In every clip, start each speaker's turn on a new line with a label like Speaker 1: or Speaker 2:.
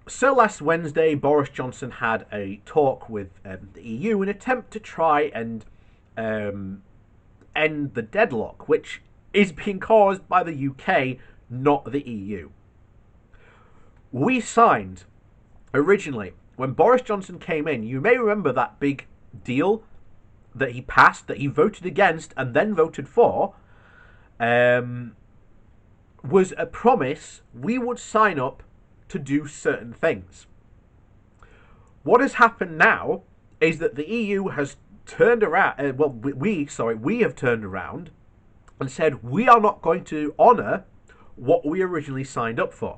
Speaker 1: So last Wednesday, Boris Johnson had a talk with the EU in an attempt to try and um, end the deadlock, which is being caused by the UK, not the EU. We signed originally when Boris Johnson came in. You may remember that big deal that he passed, that he voted against and then voted for, um, was a promise we would sign up to do certain things. What has happened now is that the EU has turned around. We have turned around and said we are not going to honour what we originally signed up for.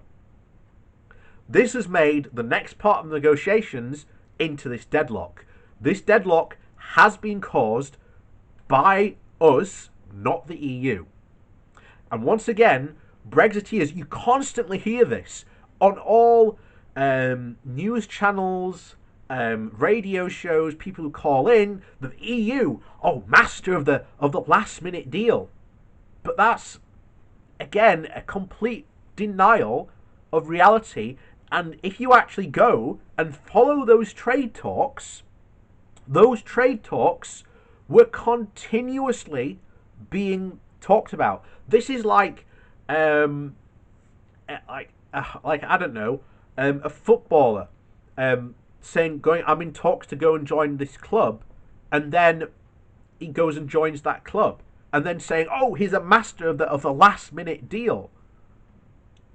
Speaker 1: This has made the next part of the negotiations into this deadlock. This deadlock has been caused by us, not the EU. And once again, Brexiteers, you constantly hear this on all news channels, radio shows, people who call in, the EU, oh, master of the last minute deal. But that's, again, a complete denial of reality. And if you actually go and follow those trade talks were continuously being talked about. This is like I don't know, a footballer saying, I'm in talks to go and join this club, and then he goes and joins that club, and then saying, oh, he's a master of the last minute deal.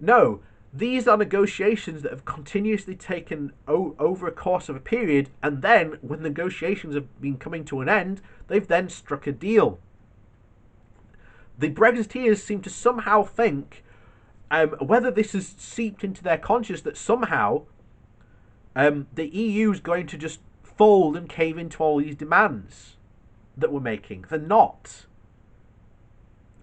Speaker 1: No, these are negotiations that have continuously taken over a course of a period, and then when negotiations have been coming to an end, they've then struck a deal. The Brexiteers seem to somehow think, whether this has seeped into their conscience, that somehow the EU is going to just fold and cave into all these demands that we're making. They're not.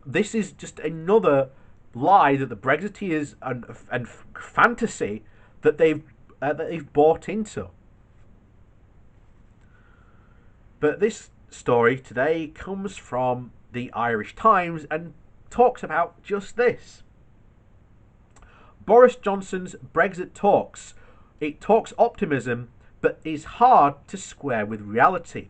Speaker 1: This is just another lie that the Brexiteers and fantasy that they've bought into. But this story today comes from the Irish Times and talks about just this. Boris Johnson's Brexit talks. It talks optimism, but is hard to square with reality.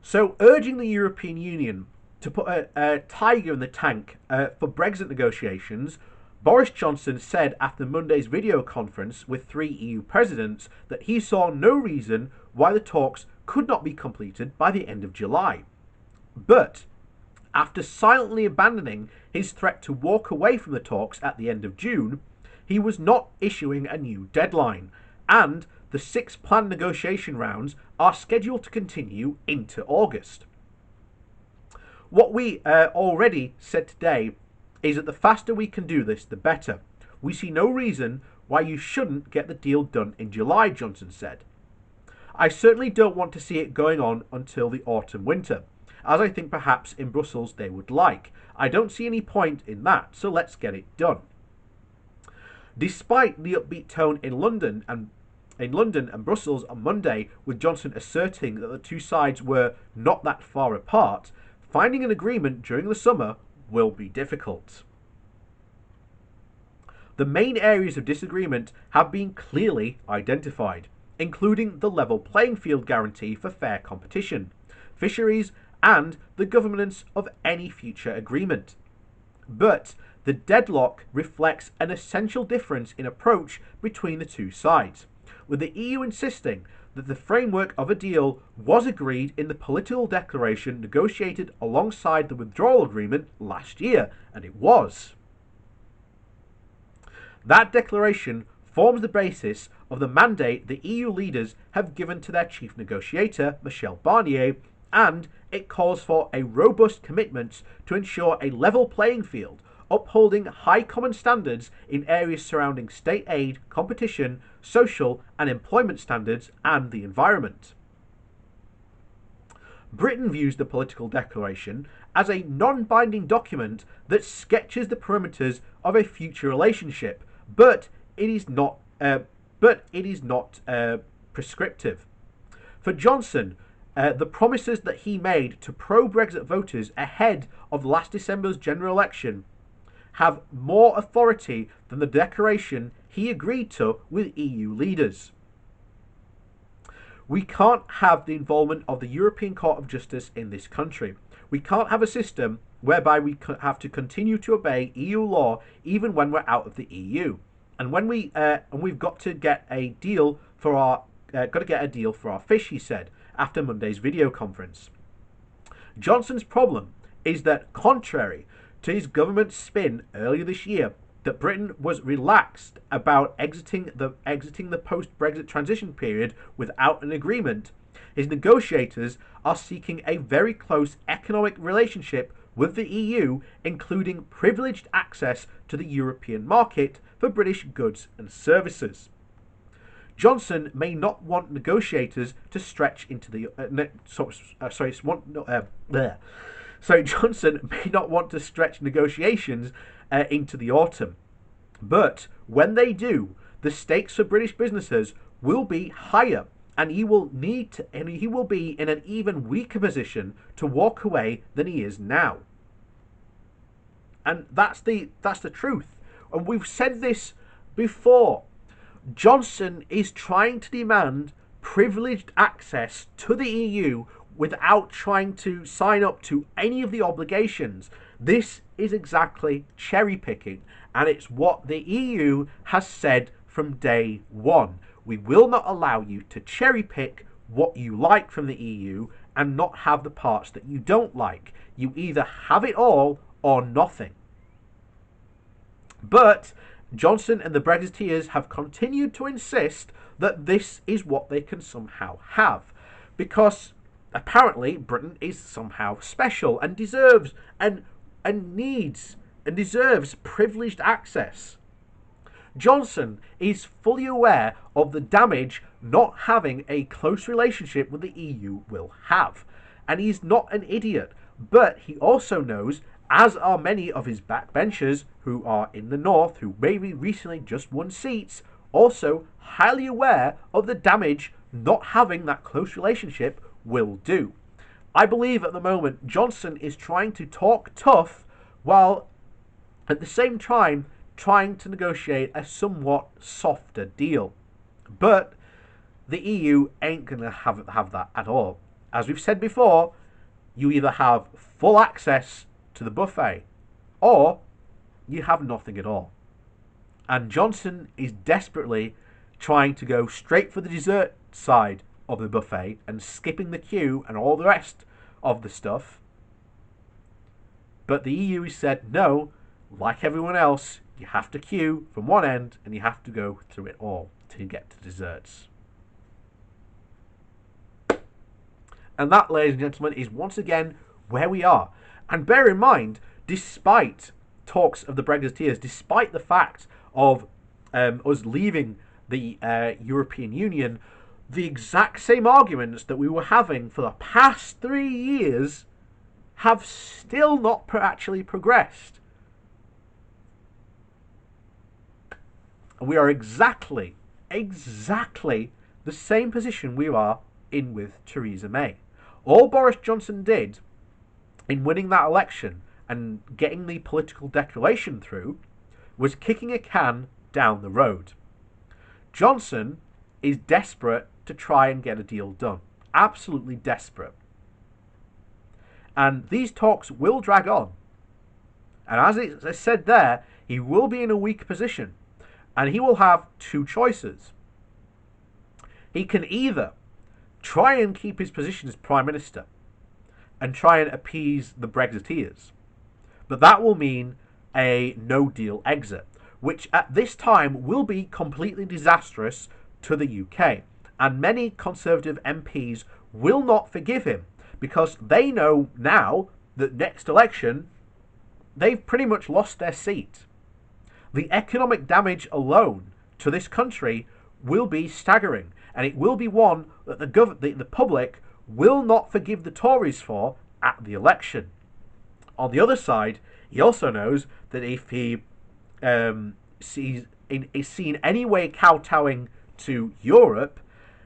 Speaker 1: So, urging the European Union to put a tiger in the tank for Brexit negotiations, Boris Johnson said after Monday's video conference with 3 EU presidents that he saw no reason why the talks could not be completed by the end of July. But after silently abandoning his threat to walk away from the talks at the end of June, he was not issuing a new deadline, and the 6 planned negotiation rounds are scheduled to continue into August. What we already said today is that the faster we can do this, the better. We see no reason why you shouldn't get the deal done in July, Johnson said. I certainly don't want to see it going on until the autumn-winter, as I think perhaps in Brussels they would like. I don't see any point in that, so let's get it done. Despite the upbeat tone in London and Brussels on Monday, with Johnson asserting that the two sides were not that far apart, finding an agreement during the summer will be difficult. The main areas of disagreement have been clearly identified, including the level playing field guarantee for fair competition, fisheries, and the governance of any future agreement. But the deadlock reflects an essential difference in approach between the two sides, with the EU insisting that the framework of a deal was agreed in the political declaration negotiated alongside the withdrawal agreement last year, and it was. That declaration forms the basis of the mandate the EU leaders have given to their chief negotiator, Michel Barnier, and it calls for a robust commitment to ensure a level playing field, upholding high common standards in areas surrounding state aid, competition, social and employment standards, and the environment. Britain views the political declaration as a non-binding document that sketches the perimeters of a future relationship, but it is not prescriptive. For Johnson, the promises that he made to pro-Brexit voters ahead of last December's general election have more authority than the declaration he agreed to with EU leaders. We can't have the involvement of the European Court of Justice in this country. We can't have a system whereby we have to continue to obey EU law even when we're out of the EU. And we've got to get a deal for our fish, he said after Monday's video conference. Johnson's problem is that, contrary to his government's spin earlier this year that Britain was relaxed about exiting the post-Brexit transition period without an agreement, his negotiators are seeking a very close economic relationship with the EU, including privileged access to the European market for British goods and services. Johnson may not want negotiators to stretch into the Johnson may not want to stretch negotiations into the autumn. But when they do, the stakes for British businesses will be higher, and he will be in an even weaker position to walk away than he is now. And that's the truth. And we've said this before. Johnson is trying to demand privileged access to the EU without trying to sign up to any of the obligations. This is exactly cherry picking, and it's what the EU has said from day one. We will not allow you to cherry pick what you like from the EU and not have the parts that you don't like. You either have it all or nothing. But Johnson and the Brexiteers have continued to insist that this is what they can somehow have, because apparently Britain is somehow special and deserves privileged access. Johnson is fully aware of the damage not having a close relationship with the EU will have, and he's not an idiot, but he also knows, as are many of his backbenchers who are in the north, who maybe recently just won seats, also highly aware of the damage not having that close relationship will do. I believe at the moment Johnson is trying to talk tough while at the same time trying to negotiate a somewhat softer deal. But the EU ain't going to have that at all. As we've said before, you either have full access to the buffet or you have nothing at all. And Johnson is desperately trying to go straight for the dessert side of the buffet and skipping the queue and all the rest of the stuff. But the EU said, no, like everyone else, you have to queue from one end and you have to go through it all to get to desserts. And that, ladies and gentlemen, is once again where we are. And bear in mind, despite talks of the Brexiteers, despite the fact of us leaving the European Union, the exact same arguments that we were having for the past 3 years have still not actually progressed. We are exactly the same position we are in with Theresa May. All Boris Johnson did in winning that election and getting the political declaration through was kicking a can down the road. Johnson is desperate to try and get a deal done. Absolutely desperate. And these talks will drag on. And as I said there, he will be in a weak position. And he will have two choices. He can either try and keep his position as Prime Minister and try and appease the Brexiteers. But that will mean a no-deal exit, which at this time will be completely disastrous to the UK. And many Conservative MPs will not forgive him because they know now that next election they've pretty much lost their seat. The economic damage alone to this country will be staggering, and it will be one that the public will not forgive the Tories for at the election. On the other side, he also knows that if he is seen any way kowtowing to Europe,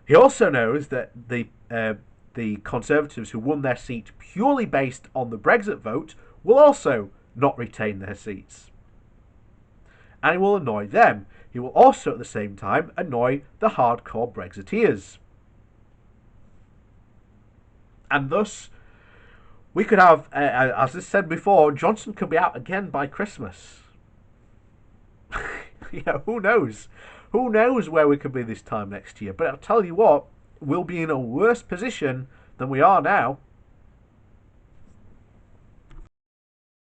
Speaker 1: he also knows that the Conservatives who won their seat purely based on the Brexit vote will also not retain their seats. and he will annoy them. He will also at the same time annoy the hardcore Brexiteers. And thus, we could have, as I said before, Johnson could be out again by Christmas. Yeah, who knows? Who knows where we could be this time next year? But I'll tell you what, we'll be in a worse position than we are now.